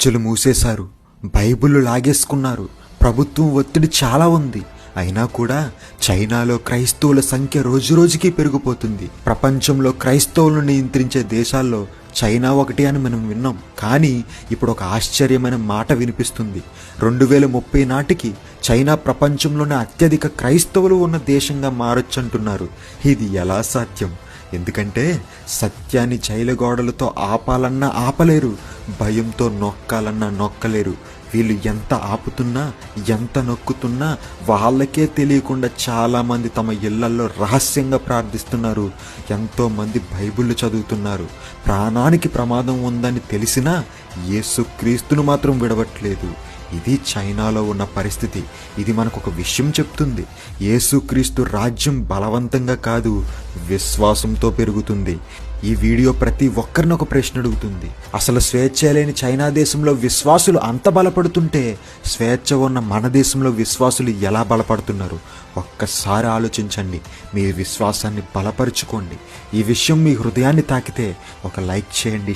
చర్చిలు మూసేశారు, బైబిళ్ళు లాగేసుకున్నారు, ప్రభుత్వం ఒత్తిడి చాలా ఉంది. అయినా కూడా చైనాలో క్రైస్తవుల సంఖ్య రోజురోజుకి పెరిగిపోతుంది. ప్రపంచంలో క్రైస్తవులను నియంత్రించే దేశాల్లో చైనా ఒకటి అని మనం విన్నాం. కానీ ఇప్పుడు ఒక ఆశ్చర్యమైన మాట వినిపిస్తుంది. 2030 నాటికి చైనా ప్రపంచంలోనే అత్యధిక క్రైస్తవులు ఉన్న దేశంగా మారొచ్చంటున్నారు. ఇది ఎలా సాధ్యం? ఎందుకంటే సత్యాన్ని జైలుగోడలతో ఆపాలన్నా ఆపలేరు, భయంతో నొక్కాలన్నా నొక్కలేరు. వీళ్ళు ఎంత ఆపుతున్నా, ఎంత నొక్కుతున్నా వాళ్ళకే తెలియకుండా చాలామంది తమ ఇళ్లల్లో రహస్యంగా ప్రార్థిస్తున్నారు. ఎంతోమంది బైబిళ్ళు చదువుతున్నారు. ప్రాణానికి ప్రమాదం ఉందని తెలిసినా యేసుక్రీస్తును మాత్రం విడవట్లేదు. ఇది చైనాలో ఉన్న పరిస్థితి. ఇది మనకు ఒక విషయం చెప్తుంది. యేసుక్రీస్తు రాజ్యం బలవంతంగా కాదు, విశ్వాసంతో పెరుగుతుంది. ఈ వీడియో ప్రతి ఒక్కరిని ఒక ప్రశ్న అడుగుతుంది. అసలు స్వేచ్ఛ లేని చైనా దేశంలో విశ్వాసులు అంత బలపడుతుంటే స్వేచ్ఛ ఉన్న మన దేశంలో విశ్వాసులు ఎలా బలపడుతున్నారు? ఒక్కసారి ఆలోచించండి. మీ విశ్వాసాన్ని బలపరుచుకోండి. ఈ విషయం మీ హృదయాన్ని తాకితే ఒక లైక్ చేయండి.